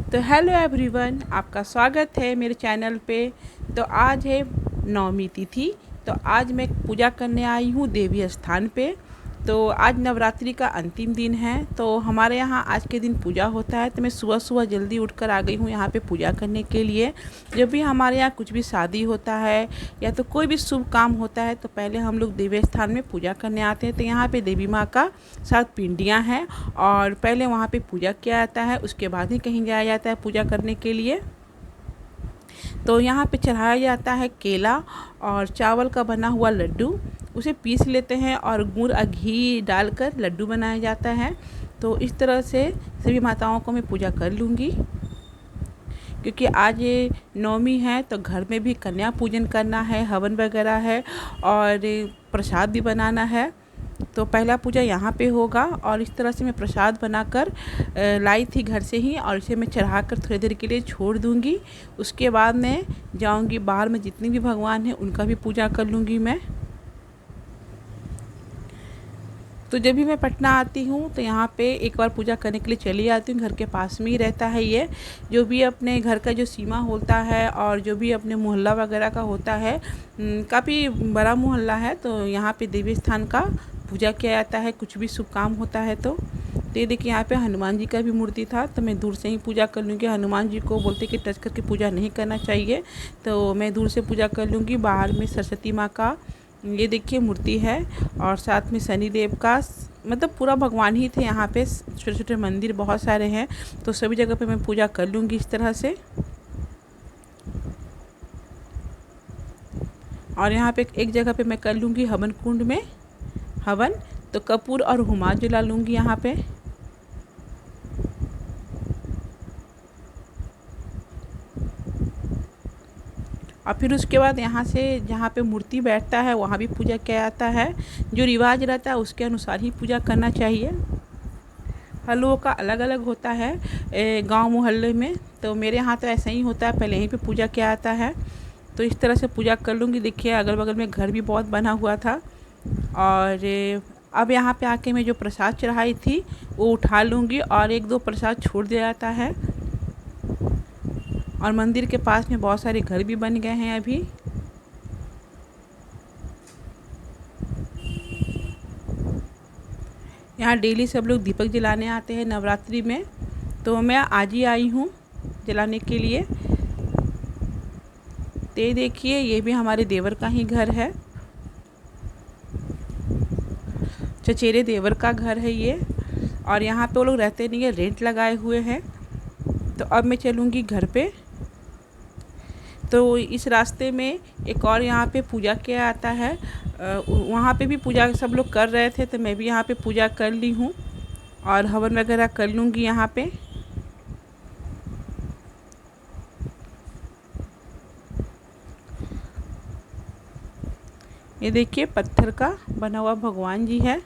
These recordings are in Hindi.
तो हेलो एवरीवन, आपका स्वागत है मेरे चैनल पे। तो आज है नवमी तिथि। तो आज मैं पूजा करने आई हूँ देवी स्थान पे। तो आज नवरात्रि का अंतिम दिन है, तो हमारे यहाँ आज के दिन पूजा होता है। तो मैं सुबह सुबह जल्दी उठकर आ गई हूँ यहाँ पे पूजा करने के लिए। जब भी हमारे यहाँ कुछ भी शादी होता है या तो कोई भी शुभ काम होता है तो पहले हम लोग देवी स्थान में पूजा करने आते हैं। तो यहाँ पे देवी माँ का 7 पिंडियाँ हैं और पहले वहाँ पे पूजा किया जाता है, उसके बाद ही कहीं जाया जाता है पूजा करने के लिए। तो यहाँ पे चढ़ाया जाता है केला और चावल का बना हुआ लड्डू। उसे पीस लेते हैं और गुड़ और घी डालकर लड्डू बनाया जाता है। तो इस तरह से सभी माताओं को मैं पूजा कर लूँगी, क्योंकि आज ये नवमी है तो घर में भी कन्या पूजन करना है, हवन वगैरह है और प्रसाद भी बनाना है। तो पहला पूजा यहाँ पे होगा और इस तरह से मैं प्रसाद बनाकर लाई थी घर से ही और इसे मैं चढ़ाकर थोड़ी देर के लिए छोड़ दूँगी। उसके बाद मैं जाऊँगी बाहर में, जितने भी भगवान हैं उनका भी पूजा कर लूँगी मैं। तो जब भी मैं पटना आती हूँ तो यहाँ पे एक बार पूजा करने के लिए चली जाती हूँ। घर के पास में ही रहता है ये। जो भी अपने घर का जो सीमा होता है और जो भी अपने मोहल्ला वगैरह का होता है, काफ़ी बड़ा मोहल्ला है, तो यहाँ पे देवी स्थान का पूजा किया जाता है कुछ भी शुभ काम होता है। तो ये देखिए यहाँ पे हनुमान जी का भी मूर्ति था, तो मैं दूर से ही पूजा कर लूँगी। हनुमान जी को बोलते कि टच करके पूजा नहीं करना चाहिए, तो मैं दूर से पूजा कर लूँगी। बाहर में सरस्वती माँ का ये देखिए मूर्ति है और साथ में शनि देव का, मतलब पूरा भगवान ही थे। यहाँ पे छोटे छोटे मंदिर बहुत सारे हैं, तो सभी जगह पे मैं पूजा कर लूँगी इस तरह से। और यहाँ पे एक जगह पे मैं कर लूँगी हवन कुंड में हवन, तो कपूर और हुमा जला लूँगी यहाँ पे। और फिर उसके बाद यहाँ से जहाँ पे मूर्ति बैठता है वहाँ भी पूजा किया जाता है। जो रिवाज रहता है उसके अनुसार ही पूजा करना चाहिए। हर लोगों का अलग अलग होता है गांव मोहल्ले में, तो मेरे यहाँ तो ऐसा ही होता है, पहले यहीं पे पूजा किया जाता है। तो इस तरह से पूजा कर लूँगी। देखिए अगल बगल में घर भी बहुत बना हुआ था। और अब यहाँ पे आके मैं जो प्रसाद चढ़ाई थी वो उठा लूँगी और 1-2 प्रसाद छोड़ दिया जाता है। और मंदिर के पास में बहुत सारे घर भी बन गए हैं अभी। यहाँ डेली सब लोग दीपक जलाने आते हैं नवरात्रि में, तो मैं आज ही आई हूँ जलाने के लिए। तो देखिए ये भी हमारे देवर का ही घर है, चचेरे देवर का घर है ये। और यहाँ पे वो लोग रहते नहीं है, रेंट लगाए हुए हैं। तो अब मैं चलूँगी घर पे। तो इस रास्ते में एक और यहाँ पे पूजा किया जाता है, वहाँ पे भी पूजा सब लोग कर रहे थे, तो मैं भी यहाँ पे पूजा कर ली हूँ और हवन वगैरह कर लूँगी यहाँ पे। ये देखिए पत्थर का बना हुआ भगवान जी है।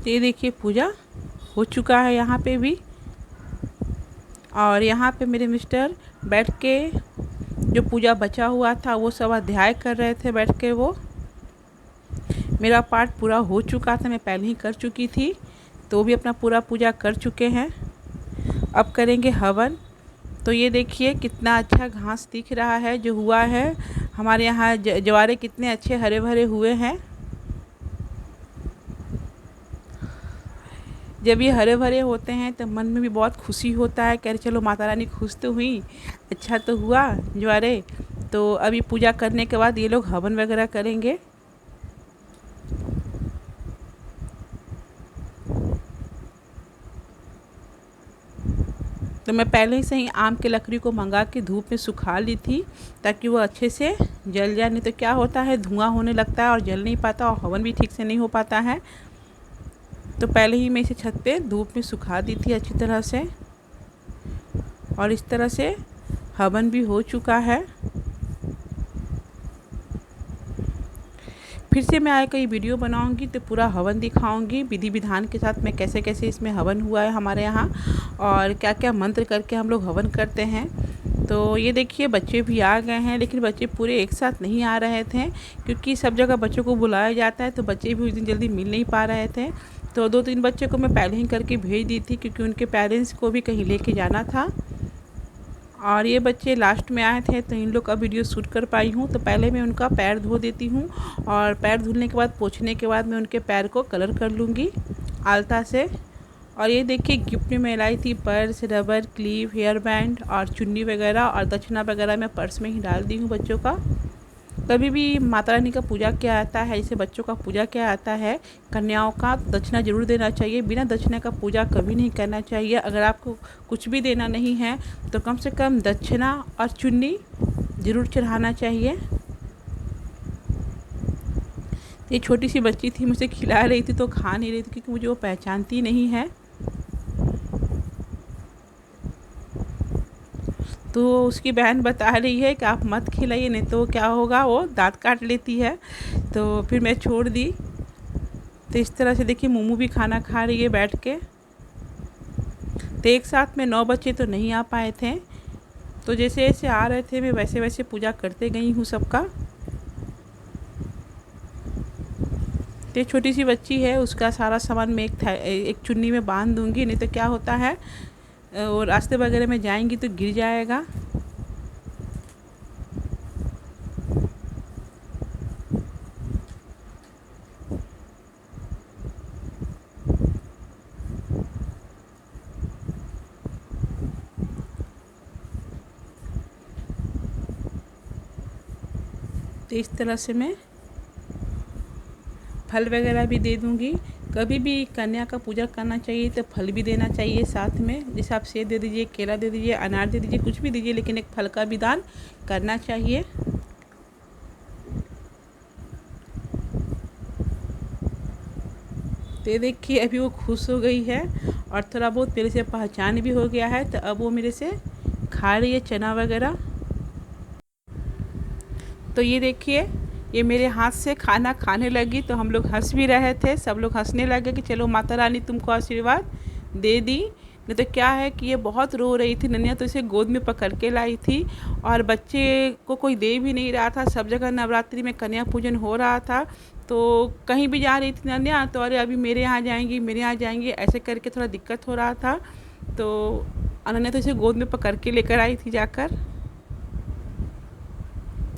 ये देखिए पूजा हो चुका है यहाँ पे भी। और यहाँ पे मेरे मिस्टर बैठ के जो पूजा बचा हुआ था वो सब अध्याय कर रहे थे बैठ के। वो मेरा पार्ट पूरा हो चुका था, मैं पहले ही कर चुकी थी, तो वो भी अपना पूरा पूजा कर चुके हैं। अब करेंगे हवन। तो ये देखिए कितना अच्छा घास दिख रहा है जो हुआ है। हमारे यहाँ ज्वारे कितने अच्छे हरे भरे हुए हैं। जब ये हरे भरे होते हैं तो मन में भी बहुत खुशी होता है, कह रहे चलो माता रानी खुश तो हुई, अच्छा तो हुआ ज्वारे। तो अभी पूजा करने के बाद ये लोग हवन वगैरह करेंगे। तो मैं पहले से ही आम के लकड़ी को मंगा के धूप में सुखा ली थी ताकि वो अच्छे से जल जाए। नहीं तो क्या होता है, धुआं होने लगता है और जल नहीं पाता और हवन भी ठीक से नहीं हो पाता है। तो पहले ही मैं इसे छत पे धूप में सुखा दी थी अच्छी तरह से। और इस तरह से हवन भी हो चुका है। फिर से मैं आगे वीडियो बनाऊंगी तो पूरा हवन दिखाऊंगी विधि विधान के साथ, मैं कैसे कैसे इसमें हवन हुआ है हमारे यहाँ और क्या क्या मंत्र करके हम लोग हवन करते हैं। तो ये देखिए बच्चे भी आ गए हैं, लेकिन बच्चे पूरे एक साथ नहीं आ रहे थे क्योंकि सब जगह बच्चों को बुलाया जाता है, तो बच्चे भी उस दिन जल्दी मिल नहीं पा रहे थे। तो 2-3 बच्चे को मैं पहले ही करके भेज दी थी क्योंकि उनके पेरेंट्स को भी कहीं लेके जाना था। और ये बच्चे लास्ट में आए थे तो इन लोग का वीडियो शूट कर पाई हूँ। तो पहले मैं उनका पैर धो देती हूँ और पैर धुलने के बाद पोंछने के बाद मैं उनके पैर को कलर कर लूँगी आलता से। और ये देखिए गिफ्ट में मैं लाई थी purse, rubber, clip, hair band और चुन्नी वगैरह, और दक्षिणा वगैरह मैं पर्स में ही डाल दी हूँ बच्चों का। कभी भी माता रानी का पूजा किया आता है, जैसे बच्चों का पूजा किया आता है कन्याओं का, दक्षिणा जरूर देना चाहिए। बिना दक्षिणा का पूजा कभी नहीं करना चाहिए। अगर आपको कुछ भी देना नहीं है तो कम से कम दक्षिणा और चुन्नी ज़रूर चढ़ाना चाहिए। ये छोटी सी बच्ची थी, मुझे खिला रही थी तो खा नहीं रही थी क्योंकि मुझे वो पहचानती नहीं है। तो उसकी बहन बता रही है कि आप मत खिलाइए, नहीं तो क्या होगा, वो दांत काट लेती है। तो फिर मैं छोड़ दी। तो इस तरह से देखिए मोमू भी खाना खा रही है बैठ के। तो एक साथ में 9 बच्चे तो नहीं आ पाए थे, तो जैसे जैसे आ रहे थे मैं वैसे वैसे पूजा करते गई हूँ सबका। तो एक छोटी सी बच्ची है, उसका सारा सामान मैं एक चुन्नी में बांध दूँगी, नहीं तो क्या होता है और रास्ते वगैरह में जाएंगी तो गिर जाएगा। तो इस तरह से मैं फल वगैरह भी दे दूँगी। कभी भी कन्या का पूजा करना चाहिए तो फल भी देना चाहिए साथ में। जैसे आप सेब दे दीजिए, केला दे दीजिए, अनार दे दीजिए, कुछ भी दीजिए, लेकिन एक फल का भी दान करना चाहिए। तो देखिए अभी वो खुश हो गई है और थोड़ा बहुत मेरे से पहचान भी हो गया है, तो अब वो मेरे से खा रही है चना वगैरह। तो ये देखिए ये मेरे हाथ से खाना खाने लगी, तो हम लोग हंस भी रहे थे, सब लोग हंसने लगे कि चलो माता रानी तुमको आशीर्वाद दे दी। नहीं तो क्या है कि ये बहुत रो रही थी नन्या, तो इसे गोद में पकड़ के लाई थी और बच्चे को कोई दे भी नहीं रहा था। सब जगह नवरात्रि में कन्या पूजन हो रहा था, तो कहीं भी जा रही थी नन्या तो अरे अभी मेरे यहाँ जाएंगी, मेरे यहाँ जाएंगी, ऐसे करके थोड़ा दिक्कत हो रहा था। तो अनन्या तो इसे गोद में पकड़ के लेकर आई थी जाकर।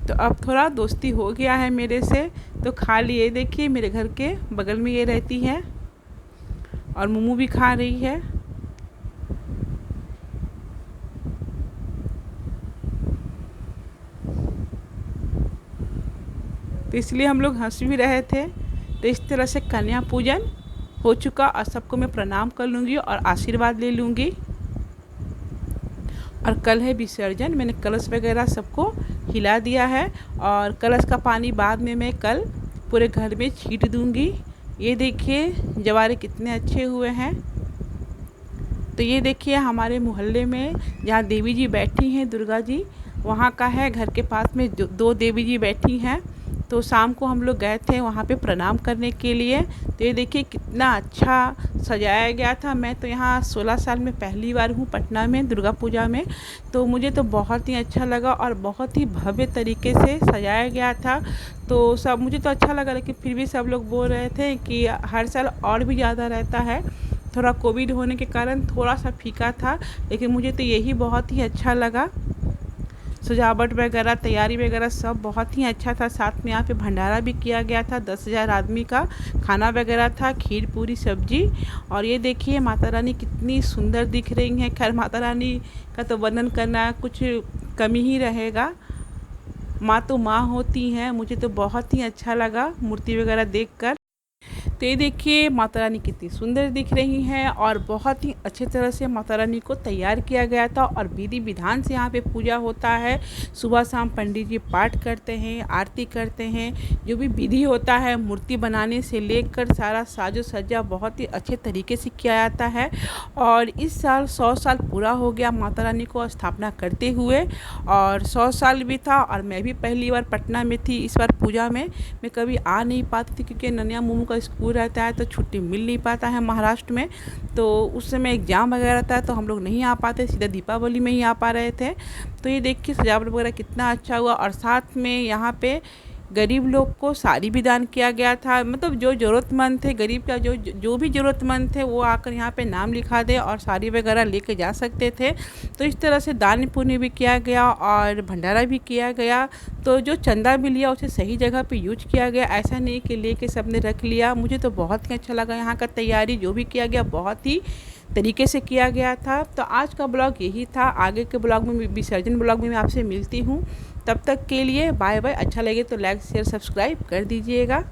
तो अब थोड़ा दोस्ती हो गया है मेरे से, तो खा लिए। देखिए मेरे घर के बगल में ये रहती है और मोमू भी खा रही है। तो इसलिए हम लोग हंस भी रहे थे। तो इस तरह से कन्या पूजन हो चुका और सबको मैं प्रणाम कर लूँगी और आशीर्वाद ले लूँगी। और कल है विसर्जन, मैंने कलश वगैरह सबको हिला दिया है और कलश का पानी बाद में मैं कल पूरे घर में छींट दूँगी। ये देखिए जवारे कितने अच्छे हुए हैं। तो ये देखिए हमारे मोहल्ले में जहाँ देवी जी बैठी हैं, दुर्गा जी, वहाँ का है। घर के पास में 2 देवी जी बैठी हैं। तो शाम को हम लोग गए थे वहाँ पे प्रणाम करने के लिए। तो ये देखिए कितना अच्छा सजाया गया था। मैं तो यहाँ 16 साल में पहली बार हूँ पटना में दुर्गा पूजा में, तो मुझे तो बहुत ही अच्छा लगा और बहुत ही भव्य तरीके से सजाया गया था। तो सब मुझे तो अच्छा लगा, लेकिन फिर भी सब लोग बोल रहे थे कि हर साल और भी ज़्यादा रहता है। थोड़ा कोविड होने के कारण थोड़ा सा फीका था, लेकिन मुझे तो यही बहुत ही अच्छा लगा। सजावट वगैरह, तैयारी वगैरह सब बहुत ही अच्छा था। साथ में यहाँ पे भंडारा भी किया गया था, 10,000 आदमी का खाना वगैरह था, खीर पूरी सब्जी। और ये देखिए माता रानी कितनी सुंदर दिख रही हैं। खैर माता रानी का तो वर्णन करना कुछ कमी ही रहेगा, माँ तो माँ होती हैं। मुझे तो बहुत ही अच्छा लगा मूर्ति वगैरह देखकर। तो ये देखिए माता रानी कितनी सुंदर दिख रही हैं और बहुत ही अच्छे तरह से माता रानी को तैयार किया गया था और विधि विधान से यहाँ पे पूजा होता है। सुबह शाम पंडित जी पाठ करते हैं, आरती करते हैं, जो भी विधि होता है मूर्ति बनाने से लेकर सारा साजो सज्जा बहुत ही अच्छे तरीके से किया जाता है। और इस साल 100 साल पूरा हो गया माता रानी को स्थापना करते हुए, और 100 साल भी था। और मैं भी पहली बार पटना में थी इस बार पूजा में। मैं कभी आ नहीं पाती थी क्योंकि नन्या मोमू का स्कूल दूर रहता है तो छुट्टी मिल नहीं पाता है महाराष्ट्र में, तो उस समय एग्ज़ाम वगैरह रहता है तो हम लोग नहीं आ पाते, सीधा दीपावली में ही आ पा रहे थे। तो ये देखिए सजावट वगैरह कितना अच्छा हुआ, और साथ में यहाँ पे गरीब लोग को साड़ी भी दान किया गया था। मतलब जो ज़रूरतमंद थे, गरीब का जो भी ज़रूरतमंद थे वो आकर यहाँ पे नाम लिखा दे और साड़ी वगैरह लेके जा सकते थे। तो इस तरह से दान पुण्य भी किया गया और भंडारा भी किया गया। तो जो चंदा भी लिया उसे सही जगह पे यूज किया गया, ऐसा नहीं कि लेके सबने रख लिया। मुझे तो बहुत ही अच्छा लगा यहाँ का तैयारी जो भी किया गया, बहुत ही तरीके से किया गया था। तो आज का ब्लॉग यही था। आगे के ब्लॉग में, विसर्जन ब्लॉग में मैं आपसे मिलती हूँ। तब तक के लिए बाय बाय। अच्छा लगे तो लाइक शेयर सब्सक्राइब कर दीजिएगा।